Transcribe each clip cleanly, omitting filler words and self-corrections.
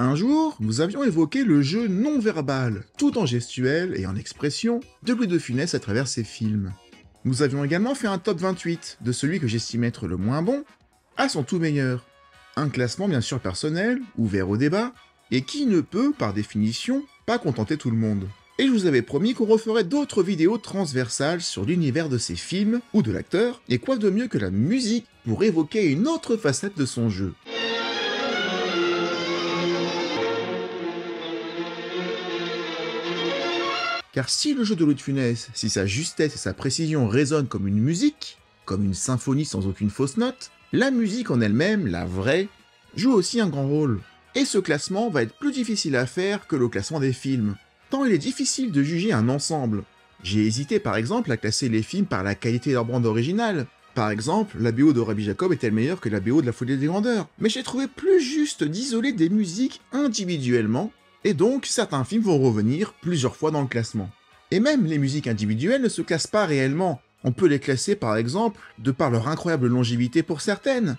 Un jour, nous avions évoqué le jeu non-verbal, tout en gestuel et en expression, de Louis de Funès à travers ses films. Nous avions également fait un top 28, de celui que j'estime être le moins bon, à son tout meilleur. Un classement bien sûr personnel, ouvert au débat, et qui ne peut, par définition, pas contenter tout le monde. Et je vous avais promis qu'on referait d'autres vidéos transversales sur l'univers de ces films, ou de l'acteur, et quoi de mieux que la musique pour évoquer une autre facette de son jeu. Car si le jeu de Louis de Funès, si sa justesse et sa précision résonnent comme une musique, comme une symphonie sans aucune fausse note, la musique en elle-même, la vraie, joue aussi un grand rôle. Et ce classement va être plus difficile à faire que le classement des films, tant il est difficile de juger un ensemble. J'ai hésité par exemple à classer les films par la qualité de leur bande originale. Par exemple, la BO de Rabbi Jacob est-elle meilleure que la BO de La Folie des Grandeurs? Mais j'ai trouvé plus juste d'isoler des musiques individuellement, et donc certains films vont revenir plusieurs fois dans le classement. Et même les musiques individuelles ne se classent pas réellement. On peut les classer par exemple de par leur incroyable longévité pour certaines.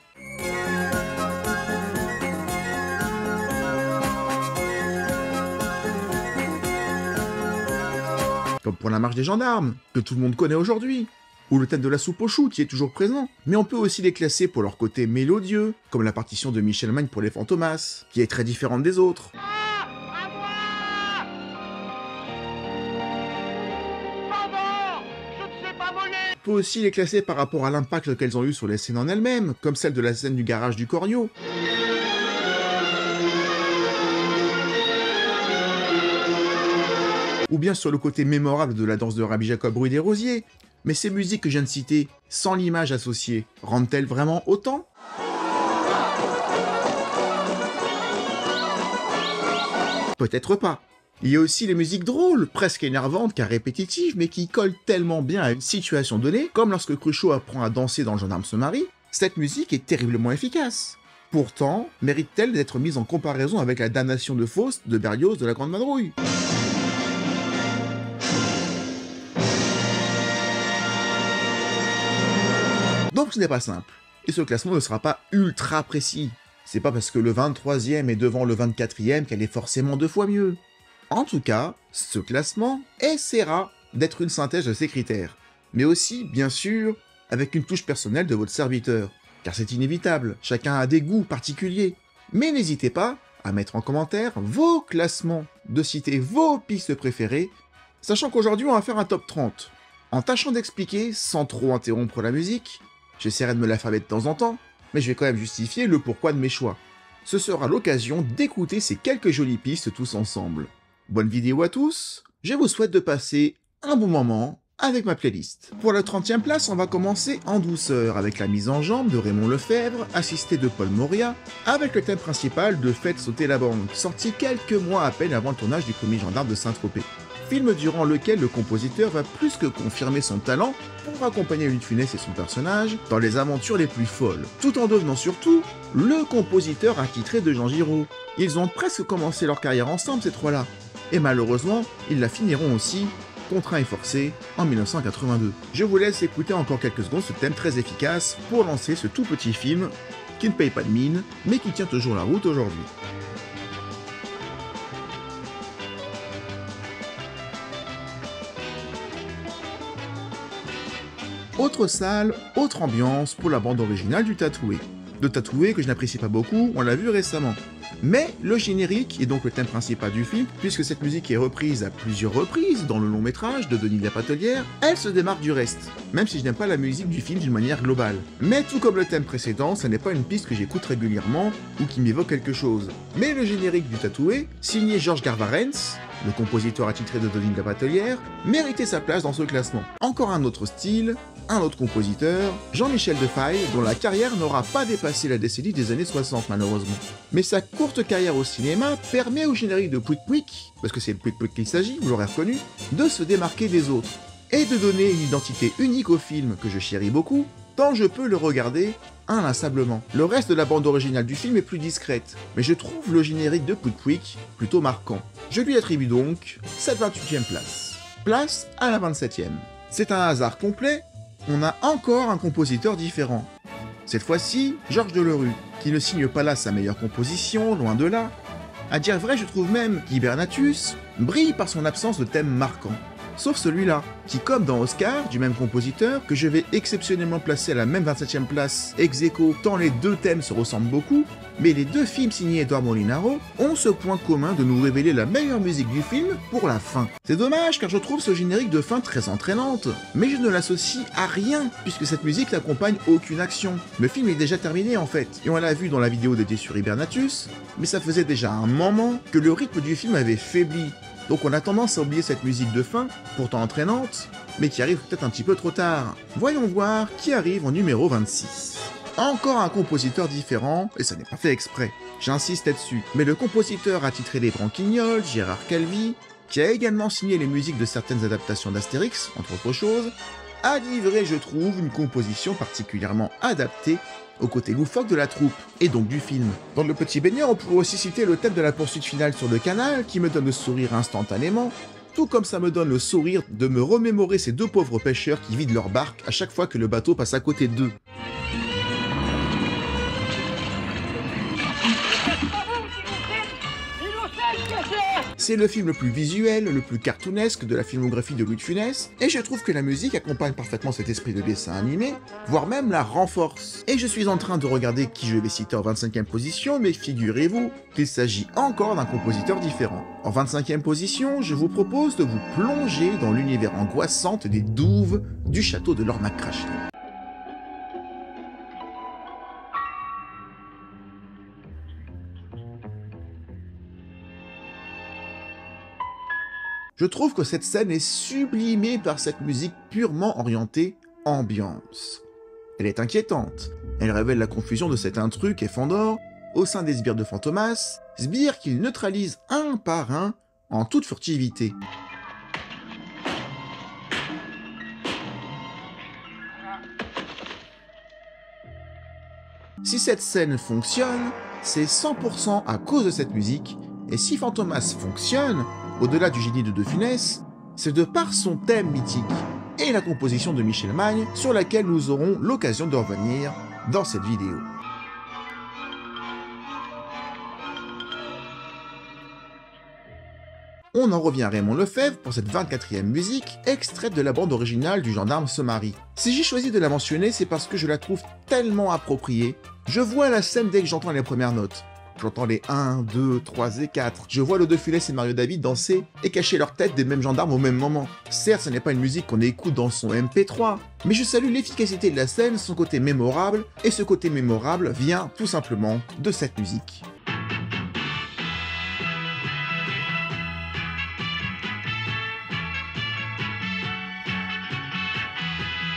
Comme pour la marche des gendarmes, que tout le monde connaît aujourd'hui, ou le thème de la soupe aux choux qui est toujours présent. Mais on peut aussi les classer pour leur côté mélodieux, comme la partition de Michel Magne pour les Fantomas, qui est très différente des autres. On peut aussi les classer par rapport à l'impact qu'elles ont eu sur les scènes en elles-mêmes, comme celle de la scène du garage du Corio. Ou bien sur le côté mémorable de la danse de Rabbi Jacob Rue des Rosiers. Mais ces musiques que je viens de citer, sans l'image associée, rendent-elles vraiment autant? Peut-être pas. Il y a aussi les musiques drôles, presque énervantes car répétitives, mais qui collent tellement bien à une situation donnée, comme lorsque Cruchot apprend à danser dans Le Gendarme se marie, cette musique est terriblement efficace. Pourtant, mérite-t-elle d'être mise en comparaison avec la damnation de Faust de Berlioz de La Grande Vadrouille? Donc ce n'est pas simple, et ce classement ne sera pas ultra précis. C'est pas parce que le 23e est devant le 24e qu'elle est forcément 2 fois mieux. En tout cas, ce classement essaiera d'être une synthèse de ces critères, mais aussi, bien sûr, avec une touche personnelle de votre serviteur, car c'est inévitable, chacun a des goûts particuliers. Mais n'hésitez pas à mettre en commentaire vos classements, de citer vos pistes préférées, sachant qu'aujourd'hui on va faire un top 30, en tâchant d'expliquer, sans trop interrompre la musique. J'essaierai de me la faire de temps en temps, mais je vais quand même justifier le pourquoi de mes choix. Ce sera l'occasion d'écouter ces quelques jolies pistes tous ensemble. Bonne vidéo à tous, je vous souhaite de passer un bon moment avec ma playlist. Pour la 30e place, on va commencer en douceur avec la mise en jambe de Raymond Lefebvre, assisté de Paul Moria, avec le thème principal de Faites sauter la banque, sorti quelques mois à peine avant le tournage du premier Gendarme de Saint-Tropez. Film durant lequel le compositeur va plus que confirmer son talent pour accompagner Louis de Funès et son personnage dans les aventures les plus folles, tout en devenant surtout le compositeur attitré de Jean Giraud. Ils ont presque commencé leur carrière ensemble ces trois-là, et malheureusement, ils la finiront aussi, contraints et forcés, en 1982. Je vous laisse écouter encore quelques secondes ce thème très efficace pour lancer ce tout petit film qui ne paye pas de mine, mais qui tient toujours la route aujourd'hui. Autre salle, autre ambiance pour la bande originale du Tatoué. De Tatoué que je n'apprécie pas beaucoup, on l'a vu récemment. Mais le générique est donc le thème principal du film, puisque cette musique est reprise à plusieurs reprises dans le long métrage de Denis Lapatelière, elle se démarque du reste, même si je n'aime pas la musique du film d'une manière globale. Mais tout comme le thème précédent, ce n'est pas une piste que j'écoute régulièrement ou qui m'évoque quelque chose. Mais le générique du Tatoué, signé Georges Garvarentz, le compositeur attitré de Denis Lapatelière, méritait sa place dans ce classement. Encore un autre style, un autre compositeur, Jean-Michel Defaille, dont la carrière n'aura pas dépassé la décennie des années 60 malheureusement. Mais sa courte carrière au cinéma permet au générique de Pouic Pouic, parce que c'est de Pouic Pouic qu'il s'agit, vous l'aurez reconnu, de se démarquer des autres, et de donner une identité unique au film que je chéris beaucoup, tant je peux le regarder inlassablement. Le reste de la bande originale du film est plus discrète, mais je trouve le générique de Pouic Pouic plutôt marquant. Je lui attribue donc cette 28e place. Place à la 27e. C'est un hasard complet, on a encore un compositeur différent. Cette fois-ci, Georges Delerue, qui ne signe pas là sa meilleure composition, loin de là. À dire vrai, je trouve même qu'Hibernatus brille par son absence de thème marquant. Sauf celui-là, qui comme dans Oscar, du même compositeur, que je vais exceptionnellement placer à la même 27e place ex aequo, tant les deux thèmes se ressemblent beaucoup, mais les deux films signés Edouard Molinaro ont ce point commun de nous révéler la meilleure musique du film pour la fin. C'est dommage car je trouve ce générique de fin très entraînante, mais je ne l'associe à rien, puisque cette musique n'accompagne aucune action. Le film est déjà terminé en fait, et on l'a vu dans la vidéo dédiée sur Hibernatus, mais ça faisait déjà un moment que le rythme du film avait faibli. Donc on a tendance à oublier cette musique de fin, pourtant entraînante, mais qui arrive peut-être un petit peu trop tard. Voyons voir qui arrive en numéro 26. Encore un compositeur différent, et ça n'est pas fait exprès, j'insiste là-dessus. Mais le compositeur attitré des Branquignoles, Gérard Calvi, qui a également signé les musiques de certaines adaptations d'Astérix, entre autres choses, a livré, je trouve, une composition particulièrement adaptée au côté loufoque de la troupe, et donc du film. Dans Le Petit Baigneur, on pourrait aussi citer le thème de la poursuite finale sur le canal, qui me donne le sourire instantanément, tout comme ça me donne le sourire de me remémorer ces deux pauvres pêcheurs qui vident leur barque à chaque fois que le bateau passe à côté d'eux. C'est le film le plus visuel, le plus cartoonesque de la filmographie de Louis de Funès, et je trouve que la musique accompagne parfaitement cet esprit de dessin animé, voire même la renforce. Et je suis en train de regarder qui je vais citer en 25e position, mais figurez-vous qu'il s'agit encore d'un compositeur différent. En 25e position, je vous propose de vous plonger dans l'univers angoissant des douves du château de Lord McCrashley. Je trouve que cette scène est sublimée par cette musique purement orientée ambiance. Elle est inquiétante, elle révèle la confusion de cet intrus qu'est Fandor au sein des sbires de Fantomas, sbires qu'il neutralise un par un en toute furtivité. Si cette scène fonctionne, c'est 100% à cause de cette musique, et si Fantomas fonctionne, au-delà du génie de De Funès, c'est de par son thème mythique et la composition de Michel Magne sur laquelle nous aurons l'occasion de revenir dans cette vidéo. On en revient à Raymond Lefebvre pour cette 24e musique, extraite de la bande originale du Gendarme se marie. Si j'ai choisi de la mentionner, c'est parce que je la trouve tellement appropriée. Je vois la scène dès que j'entends les premières notes. J'entends les 1, 2, 3 et 4. Je vois le De Funès et Mario David danser et cacher leur tête des mêmes gendarmes au même moment. Certes, ce n'est pas une musique qu'on écoute dans son MP3, mais je salue l'efficacité de la scène, son côté mémorable, et ce côté mémorable vient tout simplement de cette musique.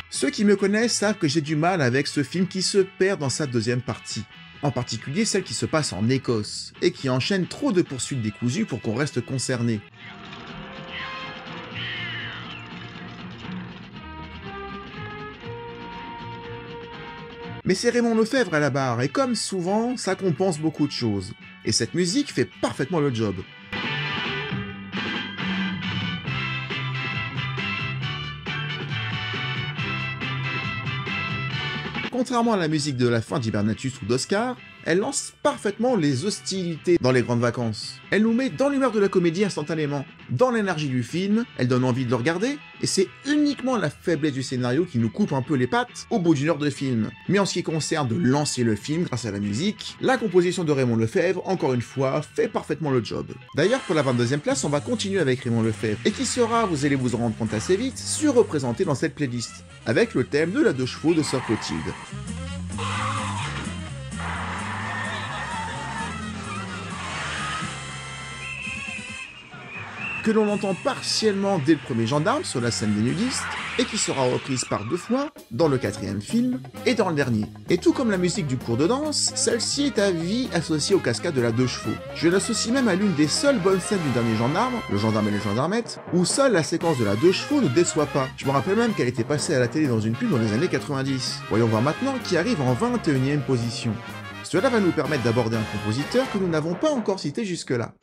Ceux qui me connaissent savent que j'ai du mal avec ce film qui se perd dans sa deuxième partie. En particulier celle qui se passe en Écosse, et qui enchaîne trop de poursuites décousues pour qu'on reste concerné. Mais c'est Raymond Lefebvre à la barre, et comme souvent, ça compense beaucoup de choses. Et cette musique fait parfaitement le job. Contrairement à la musique de la fin d'Hibernatus ou d'Oscar, elle lance parfaitement les hostilités dans les grandes vacances. Elle nous met dans l'humeur de la comédie instantanément, dans l'énergie du film, elle donne envie de le regarder, et c'est uniquement la faiblesse du scénario qui nous coupe un peu les pattes au bout d'une heure de film. Mais en ce qui concerne de lancer le film grâce à la musique, la composition de Raymond Lefebvre, encore une fois, fait parfaitement le job. D'ailleurs, pour la 22e place, on va continuer avec Raymond Lefebvre, et qui sera, vous allez vous en rendre compte assez vite, surreprésenté dans cette playlist, avec le thème de la 2 chevaux de Sir Clotilde. Que l'on entend partiellement dès le premier Gendarme sur la scène des nudistes, et qui sera reprise par 2 fois, dans le 4e film, et dans le dernier. Et tout comme la musique du cours de danse, celle-ci est à vie associée aux cascades de la 2 chevaux. Je l'associe même à l'une des seules bonnes scènes du dernier Gendarme, le Gendarme et les Gendarmettes, où seule la séquence de la 2 chevaux ne déçoit pas. Je me rappelle même qu'elle était passée à la télé dans une pub dans les années 90. Voyons voir maintenant qui arrive en 21e position. Cela va nous permettre d'aborder un compositeur que nous n'avons pas encore cité jusque-là.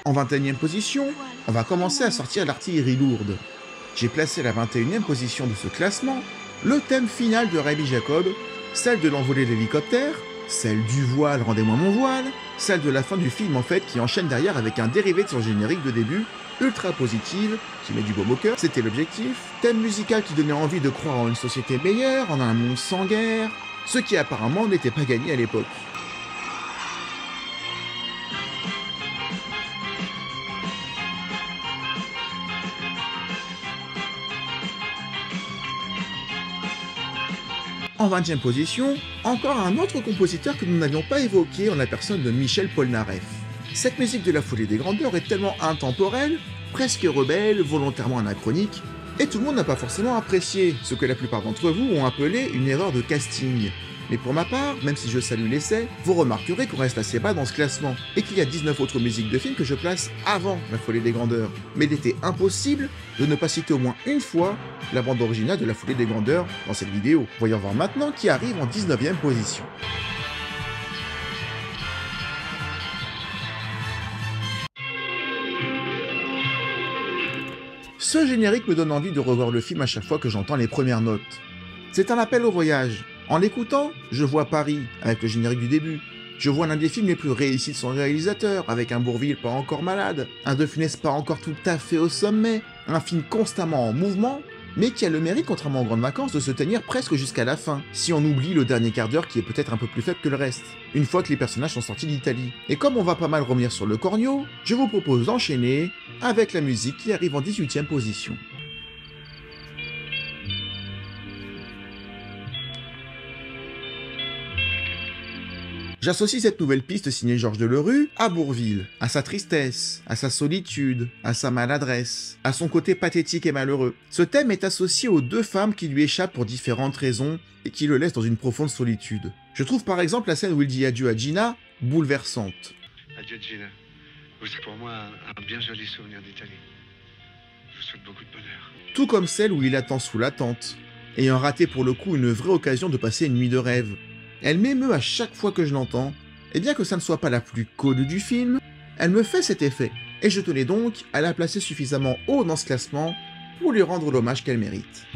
En 21e position, on va commencer à sortir l'artillerie lourde. J'ai placé la 21e position de ce classement le thème final de Rabbi Jacob, celle de l'envolée de l'hélicoptère, celle du voile, rendez-moi mon voile, celle de la fin du film en fait qui enchaîne derrière avec un dérivé de son générique de début, ultra positive, qui met du baume au cœur, c'était l'objectif, thème musical qui donnait envie de croire en une société meilleure, en un monde sans guerre, ce qui apparemment n'était pas gagné à l'époque. En 20e position, encore un autre compositeur que nous n'avions pas évoqué en la personne de Michel Polnareff. Cette musique de la folie des grandeurs est tellement intemporelle, presque rebelle, volontairement anachronique, et tout le monde n'a pas forcément apprécié, ce que la plupart d'entre vous ont appelé une erreur de casting. Mais pour ma part, même si je salue l'essai, vous remarquerez qu'on reste assez bas dans ce classement, et qu'il y a 19 autres musiques de films que je place avant La Folie des Grandeurs. Mais il était impossible de ne pas citer au moins une fois la bande originale de La Folie des Grandeurs dans cette vidéo. Voyons voir maintenant qui arrive en 19e position. Ce générique me donne envie de revoir le film à chaque fois que j'entends les premières notes. C'est un appel au voyage. En l'écoutant, je vois Paris, avec le générique du début. Je vois l'un des films les plus réussis de son réalisateur, avec un Bourvil pas encore malade, un De Funès pas encore tout à fait au sommet, un film constamment en mouvement, mais qui a le mérite, contrairement aux Grandes Vacances, de se tenir presque jusqu'à la fin, si on oublie le dernier quart d'heure qui est peut-être un peu plus faible que le reste, une fois que les personnages sont sortis d'Italie. Et comme on va pas mal revenir sur le corneau, je vous propose d'enchaîner avec la musique qui arrive en 18e position. J'associe cette nouvelle piste signée Georges Delerue à Bourvil, à sa tristesse, à sa solitude, à sa maladresse, à son côté pathétique et malheureux. Ce thème est associé aux deux femmes qui lui échappent pour différentes raisons et qui le laissent dans une profonde solitude. Je trouve par exemple la scène où il dit adieu à Gina bouleversante. Adieu Gina, vous êtes pour moi un bien joli souvenir d'Italie. Je vous souhaite beaucoup de bonheur. Tout comme celle où il attend sous la tente, ayant raté pour le coup une vraie occasion de passer une nuit de rêve. Elle m'émeut à chaque fois que je l'entends, et bien que ça ne soit pas la plus connue du film, elle me fait cet effet, et je tenais donc à la placer suffisamment haut dans ce classement pour lui rendre l'hommage qu'elle mérite.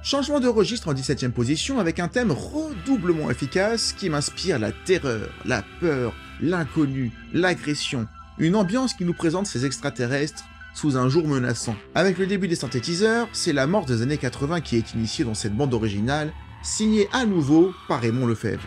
Changement de registre en 17e position avec un thème redoublement efficace qui m'inspire la terreur, la peur, l'inconnu, l'agression. Une ambiance qui nous présente ces extraterrestres sous un jour menaçant. Avec le début des synthétiseurs, c'est la mort des années 80 qui est initiée dans cette bande originale, signée à nouveau par Raymond Lefebvre.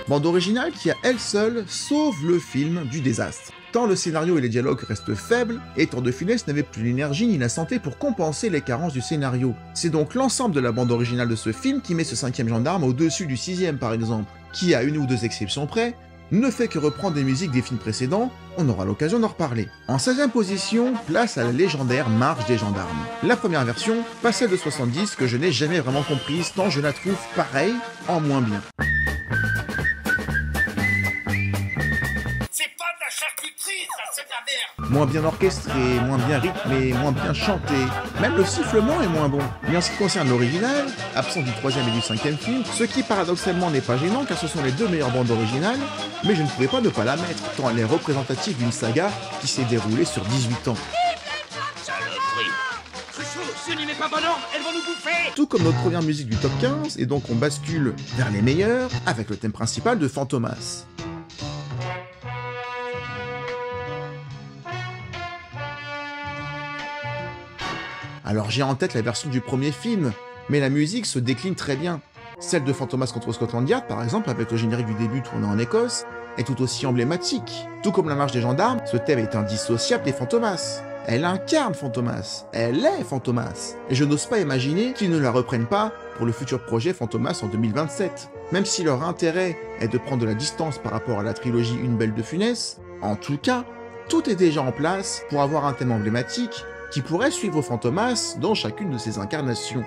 Bande originale qui à elle seule sauve le film du désastre. Tant le scénario et les dialogues restent faibles, et tant De Funès n'avait plus l'énergie ni la santé pour compenser les carences du scénario. C'est donc l'ensemble de la bande originale de ce film qui met ce 5e gendarme au-dessus du 6e par exemple, qui à une ou deux exceptions près, ne fait que reprendre des musiques des films précédents, on aura l'occasion d'en reparler. En 16e position, place à la légendaire Marche des gendarmes. La première version, pas celle de 70 que je n'ai jamais vraiment comprise tant je la trouve pareille, en moins bien. Moins bien orchestré, moins bien rythmé, moins bien chanté, même le sifflement est moins bon. Mais en ce qui concerne l'original, absent du 3e et du 5e film, ce qui paradoxalement n'est pas gênant car ce sont les deux meilleures bandes originales, mais je ne pouvais pas ne pas la mettre, tant elle est représentative d'une saga qui s'est déroulée sur 18 ans. Tout comme notre première musique du top 15, et donc on bascule vers les meilleurs, avec le thème principal de Fantomas. Alors j'ai en tête la version du premier film, mais la musique se décline très bien. Celle de Fantomas contre Scotland Yard, par exemple, avec le générique du début tourné en Écosse, est tout aussi emblématique. Tout comme la marche des gendarmes, ce thème est indissociable des Fantomas. Elle incarne Fantomas, elle est Fantomas. Et je n'ose pas imaginer qu'ils ne la reprennent pas pour le futur projet Fantomas en 2027. Même si leur intérêt est de prendre de la distance par rapport à la trilogie Une Belle de Funès, en tout cas, tout est déjà en place pour avoir un thème emblématique qui pourrait suivre Fantomas dans chacune de ses incarnations.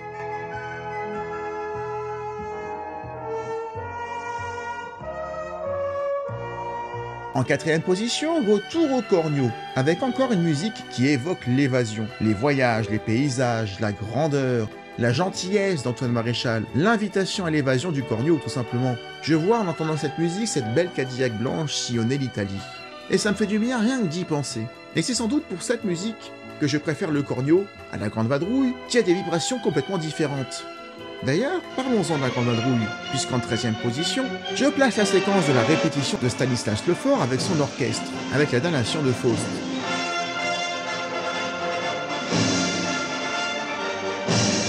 En 4e position, retour au corneau, avec encore une musique qui évoque l'évasion, les voyages, les paysages, la grandeur, la gentillesse d'Antoine Maréchal, l'invitation à l'évasion du Cornio tout simplement. Je vois en entendant cette musique cette belle Cadillac blanche sillonner l'Italie. Et ça me fait du bien rien que d'y penser. Et c'est sans doute pour cette musique que je préfère le Cornio à la Grande Vadrouille, qui a des vibrations complètement différentes. D'ailleurs, parlons-en de la Grande Vadrouille, puisqu'en 13e position, je place la séquence de la répétition de Stanislas Lefort avec son orchestre, avec la damnation de Faust.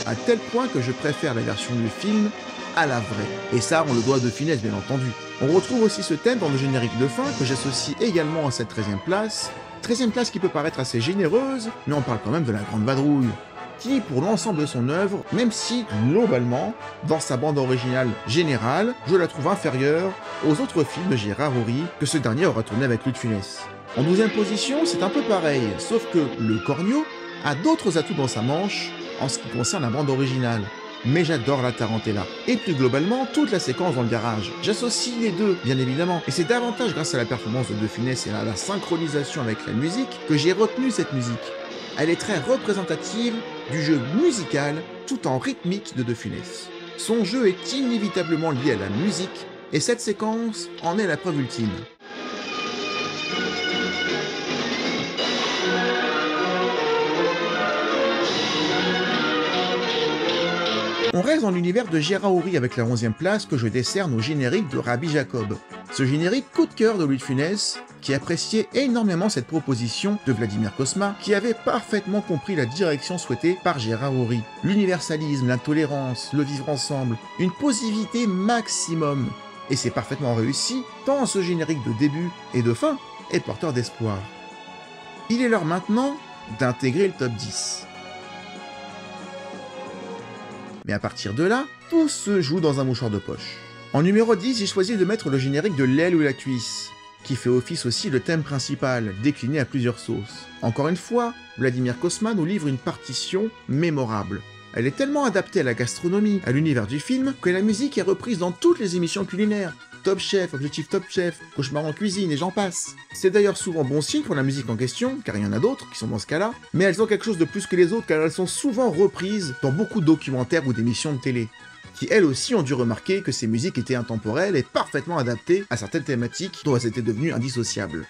À tel point que je préfère la version du film à la vraie. Et ça, on le doit de finesse, bien entendu. On retrouve aussi ce thème dans le générique de fin, que j'associe également à cette 13e place. 13e place qui peut paraître assez généreuse, mais on parle quand même de la Grande Vadrouille, qui, pour l'ensemble de son œuvre, même si, globalement, dans sa bande originale générale, je la trouve inférieure aux autres films de Gérard Houry que ce dernier aura tourné avec Louis de Funès. En 12e position, c'est un peu pareil, sauf que le Cornio a d'autres atouts dans sa manche en ce qui concerne la bande originale. Mais j'adore la tarentella. Et plus globalement, toute la séquence dans le garage. J'associe les deux, bien évidemment, et c'est davantage grâce à la performance de Funès et à la synchronisation avec la musique que j'ai retenu cette musique. Elle est très représentative du jeu musical tout en rythmique de Funès. Son jeu est inévitablement lié à la musique, et cette séquence en est la preuve ultime. On reste dans l'univers de Gérard Houry avec la 11e place que je décerne au générique de Rabbi Jacob. Ce générique coup de cœur de Louis de Funès, qui appréciait énormément cette proposition de Vladimir Cosma, qui avait parfaitement compris la direction souhaitée par Gérard Houry. L'universalisme, l'intolérance, le vivre ensemble, une positivité maximum. Et c'est parfaitement réussi, tant ce générique de début et de fin est porteur d'espoir. Il est l'heure maintenant d'intégrer le top 10. Mais à partir de là, tout se joue dans un mouchoir de poche. En numéro 10, j'ai choisi de mettre le générique de L'aile ou la cuisse, qui fait office aussi le thème principal, décliné à plusieurs sauces. Encore une fois, Vladimir Cosma nous livre une partition mémorable. Elle est tellement adaptée à la gastronomie, à l'univers du film, que la musique est reprise dans toutes les émissions culinaires. Top Chef, Objectif Top Chef, Cauchemar en cuisine et j'en passe. C'est d'ailleurs souvent bon signe pour la musique en question, car il y en a d'autres qui sont dans ce cas-là, mais elles ont quelque chose de plus que les autres car elles sont souvent reprises dans beaucoup de documentaires ou d'émissions de télé, qui elles aussi ont dû remarquer que ces musiques étaient intemporelles et parfaitement adaptées à certaines thématiques dont elles étaient devenues indissociables.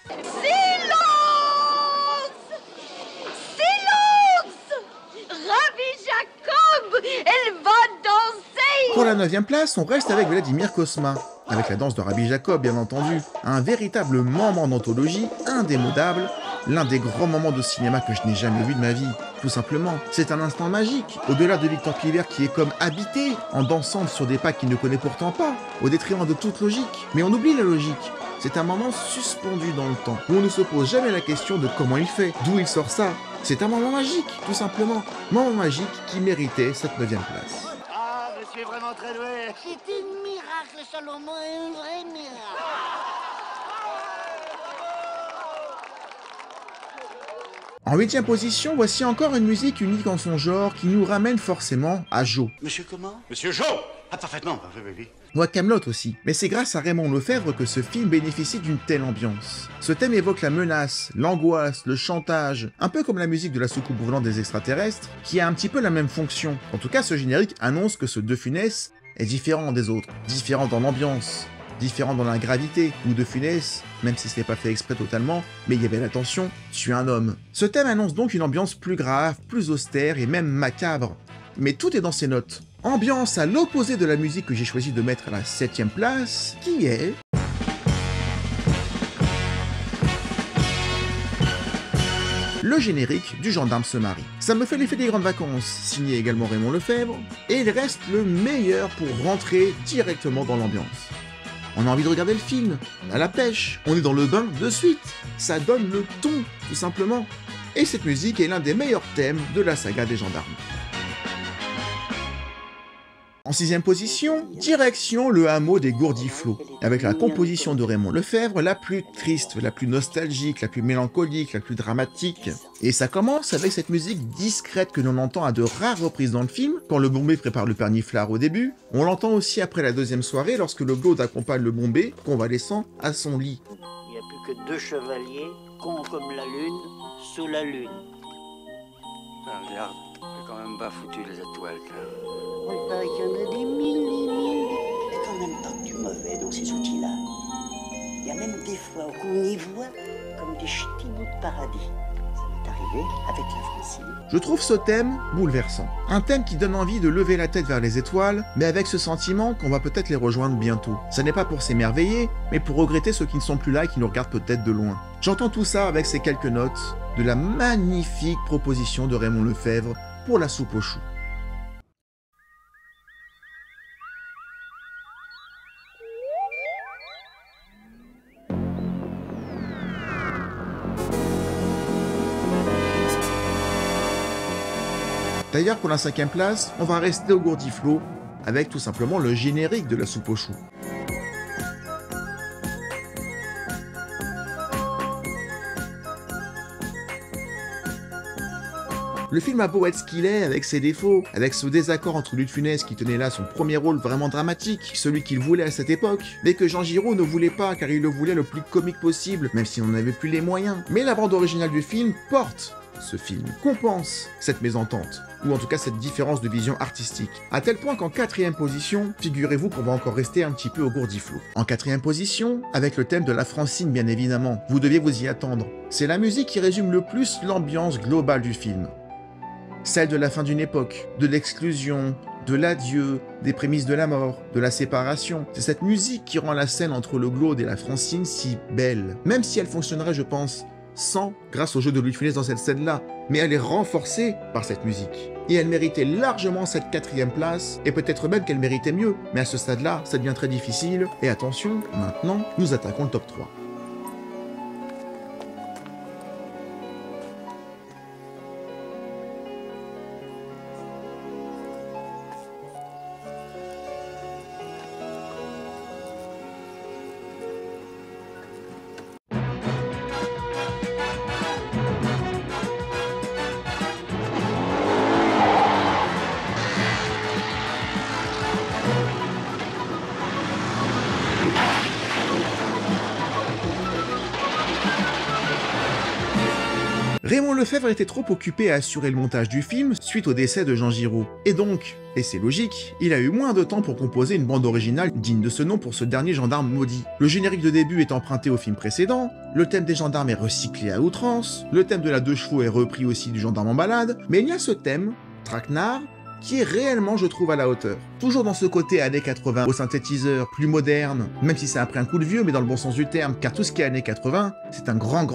Pour la 9e place, on reste avec Vladimir Cosma, avec la danse de Rabbi Jacob bien entendu, un véritable moment d'anthologie indémodable, l'un des grands moments de cinéma que je n'ai jamais vu de ma vie. Tout simplement, c'est un instant magique, au-delà de Victor Clivert qui est comme habité, en dansant sur des pas qu'il ne connaît pourtant pas, au détriment de toute logique. Mais on oublie la logique. C'est un moment suspendu dans le temps, où on ne se pose jamais la question de comment il fait, d'où il sort ça. C'est un moment magique, tout simplement. Moment magique qui méritait cette 9e place. Ah, je suis vraiment très doué. C'est un miracle, Salomon, un vrai miracle. En 8e position, voici encore une musique unique en son genre qui nous ramène forcément à Joe. Monsieur comment? Monsieur Joe. Ah, parfaitement. Oui. Ou à Kaamelott aussi. Mais c'est grâce à Raymond Lefebvre que ce film bénéficie d'une telle ambiance. Ce thème évoque la menace, l'angoisse, le chantage, un peu comme la musique de la soucoupe volante des extraterrestres, qui a un petit peu la même fonction. En tout cas, ce générique annonce que ce De Funès est différent des autres, différent dans l'ambiance, différent dans la gravité, ou De Funès, même si ce n'est pas fait exprès totalement, mais il y avait l'attention, tue un homme. Ce thème annonce donc une ambiance plus grave, plus austère et même macabre. Mais tout est dans ses notes. Ambiance à l'opposé de la musique que j'ai choisi de mettre à la 7e place, qui est... le générique du Gendarme se marie. Ça me fait l'effet des grandes vacances, signé également Raymond Lefebvre, et il reste le meilleur pour rentrer directement dans l'ambiance. On a envie de regarder le film, on a la pêche, on est dans le bain de suite. Ça donne le ton, tout simplement. Et cette musique est l'un des meilleurs thèmes de la saga des gendarmes. En 6e position, direction le hameau des Gourdiflots, avec la composition de Raymond Lefebvre la plus triste, la plus nostalgique, la plus mélancolique, la plus dramatique. Et ça commence avec cette musique discrète que l'on entend à de rares reprises dans le film, quand le Bombay prépare le perniflard au début. On l'entend aussi après la 2e soirée, lorsque le Glaude accompagne le Bombay, convalescent, à son lit. Il n'y a plus que 2 chevaliers, cons comme la lune, sous la lune. Ah, regarde, quand même pas foutu les étoiles, Claire. Il paraît qu'il y en a des mille. C'est quand même pas du mauvais dans ces outils-là. Il y a même des fois qu'on y voit comme des ch'tis bouts de paradis. Ça m'est arrivé avec la Francine. Je trouve ce thème bouleversant. Un thème qui donne envie de lever la tête vers les étoiles, mais avec ce sentiment qu'on va peut-être les rejoindre bientôt. Ça n'est pas pour s'émerveiller, mais pour regretter ceux qui ne sont plus là et qui nous regardent peut-être de loin. J'entends tout ça avec ces quelques notes de la magnifique proposition de Raymond Lefebvre pour la soupe aux choux. D'ailleurs, pour la 5e place, on va rester au Gourdiflot avec tout simplement le générique de la soupe aux choux. Le film a beau être ce qu'il est, avec ses défauts, avec ce désaccord entre Louis de Funès qui tenait là son premier rôle vraiment dramatique, celui qu'il voulait à cette époque, mais que Jean Giraud ne voulait pas car il le voulait le plus comique possible, même si on n'avait plus les moyens. Mais la bande originale du film porte ce film, compense cette mésentente, ou en tout cas cette différence de vision artistique, à tel point qu'en 4e position, figurez-vous qu'on va encore rester un petit peu au Gourdiflot. En 4e position, avec le thème de la Francine bien évidemment, vous deviez vous y attendre. C'est la musique qui résume le plus l'ambiance globale du film. Celle de la fin d'une époque, de l'exclusion, de l'adieu, des prémices de la mort, de la séparation. C'est cette musique qui rend la scène entre le Glaude et la Francine si belle, même si elle fonctionnerait, je pense, sans grâce au jeu de Louis de Funès dans cette scène-là, mais elle est renforcée par cette musique. Et elle méritait largement cette 4e place, et peut-être même qu'elle méritait mieux, mais à ce stade-là, ça devient très difficile, et attention, maintenant, nous attaquons le top 3. Raymond Lefebvre était trop occupé à assurer le montage du film suite au décès de Jean Giraud. Et donc, et c'est logique, il a eu moins de temps pour composer une bande originale digne de ce nom pour ce dernier gendarme maudit. Le générique de début est emprunté au film précédent, le thème des gendarmes est recyclé à outrance, le thème de la 2 chevaux est repris aussi du gendarme en balade, mais il y a ce thème, traquenard, qui est réellement, je trouve, à la hauteur. Toujours dans ce côté années 80, au synthétiseur, plus moderne, même si c'est après un coup de vieux, mais dans le bon sens du terme, car tout ce qui est années 80, c'est un grand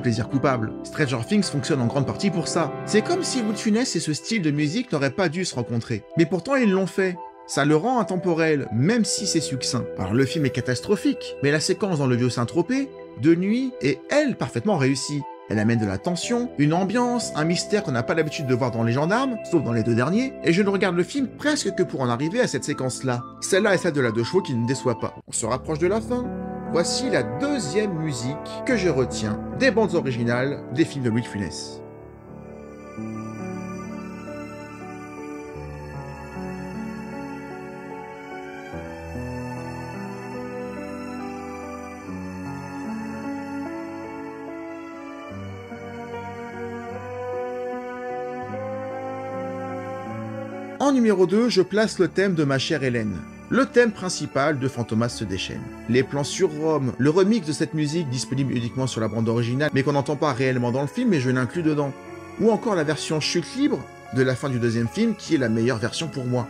plaisir coupable. Stranger Things fonctionne en grande partie pour ça. C'est comme si Louis de Funès et ce style de musique n'auraient pas dû se rencontrer. Mais pourtant, ils l'ont fait. Ça le rend intemporel, même si c'est succinct. Alors le film est catastrophique, mais la séquence dans le vieux Saint-Tropez, de nuit, est elle parfaitement réussie. Elle amène de la tension, une ambiance, un mystère qu'on n'a pas l'habitude de voir dans Les Gendarmes, sauf dans les 2 derniers, et je ne regarde le film presque que pour en arriver à cette séquence-là. Celle-là est celle de la 2 chevaux qui ne déçoit pas. On se rapproche de la fin. Voici la 2e musique que je retiens des bandes originales des films de Louis de Funès. En numéro 2, je place le thème de Ma chère Hélène. Le thème principal de Fantomas se déchaîne. Les plans sur Rome, le remix de cette musique disponible uniquement sur la bande originale, mais qu'on n'entend pas réellement dans le film, mais je l'inclus dedans. Ou encore la version chute libre de la fin du 2e film, qui est la meilleure version pour moi.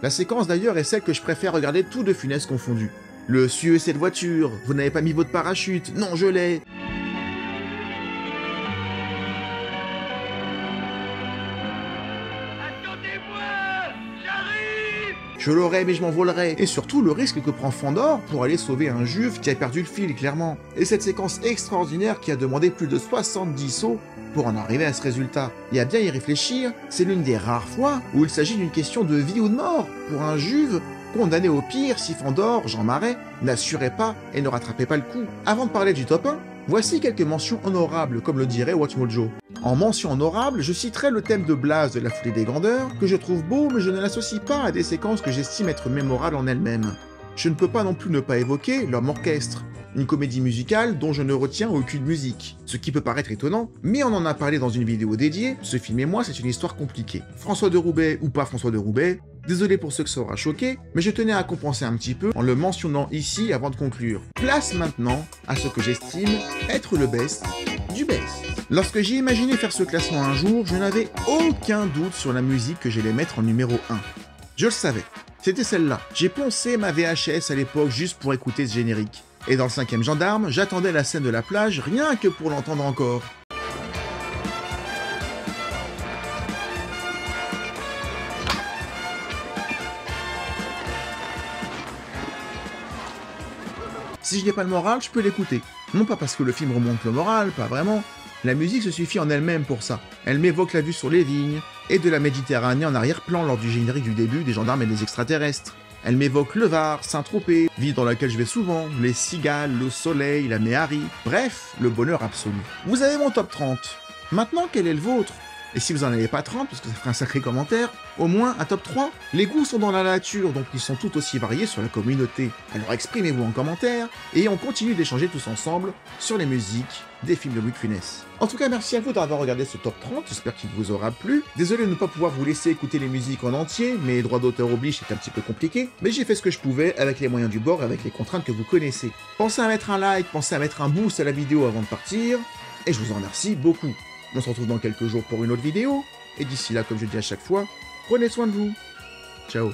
La séquence d'ailleurs est celle que je préfère regarder tout de Funès confondu. Le suivez cette voiture, vous n'avez pas mis votre parachute, non je l'ai. Attendez-moi, j'arrive. Je l'aurai mais je m'envolerai. Et surtout le risque que prend Fandor pour aller sauver un juif qui a perdu le fil clairement. Et cette séquence extraordinaire qui a demandé plus de 70 sauts pour en arriver à ce résultat. Et à bien y réfléchir, c'est l'une des rares fois où il s'agit d'une question de vie ou de mort pour un juif condamné au pire si Fandor, Jean Marais, n'assurait pas et ne rattrapait pas le coup. Avant de parler du top 1, voici quelques mentions honorables, comme le dirait Watchmojo. En mention honorable, je citerai le thème de Blas de La Folie des Grandeurs, que je trouve beau, mais je ne l'associe pas à des séquences que j'estime être mémorables en elles-mêmes. Je ne peux pas non plus ne pas évoquer l'homme orchestre, Une comédie musicale dont je ne retiens aucune musique. Ce qui peut paraître étonnant, mais on en a parlé dans une vidéo dédiée, ce film et moi c'est une histoire compliquée. François de Roubaix ou pas François de Roubaix, désolé pour ceux que ça aura choqué, mais je tenais à compenser un petit peu en le mentionnant ici avant de conclure. Place maintenant à ce que j'estime être le best du best. Lorsque j'ai imaginé faire ce classement un jour, je n'avais aucun doute sur la musique que j'allais mettre en numéro 1. Je le savais, c'était celle-là. J'ai poncé ma VHS à l'époque juste pour écouter ce générique. Et dans le 5e gendarme, j'attendais la scène de la plage rien que pour l'entendre encore. Si je n'ai pas le moral, je peux l'écouter. Non pas parce que le film remonte le moral, pas vraiment. La musique se suffit en elle-même pour ça. Elle m'évoque la vue sur les vignes et de la Méditerranée en arrière-plan lors du générique du début des gendarmes et des extraterrestres. Elle m'évoque le Var, Saint-Tropez, ville dans laquelle je vais souvent, les cigales, le soleil, la Méhari, bref, le bonheur absolu. Vous avez mon top 30. Maintenant, quel est le vôtre? Et si vous en avez pas 30, parce que ça ferait un sacré commentaire, au moins un top 3. Les goûts sont dans la nature, donc ils sont tout aussi variés sur la communauté. Alors exprimez-vous en commentaire, et on continue d'échanger tous ensemble sur les musiques des films de Louis de Funès. En tout cas, merci à vous d'avoir regardé ce top 30, j'espère qu'il vous aura plu. Désolé de ne pas pouvoir vous laisser écouter les musiques en entier, mais droit d'auteur oblige, c'est un petit peu compliqué, mais j'ai fait ce que je pouvais avec les moyens du bord, avec les contraintes que vous connaissez. Pensez à mettre un like, pensez à mettre un boost à la vidéo avant de partir, et je vous en remercie beaucoup. On se retrouve dans quelques jours pour une autre vidéo, et d'ici là, comme je dis à chaque fois, prenez soin de vous. Ciao.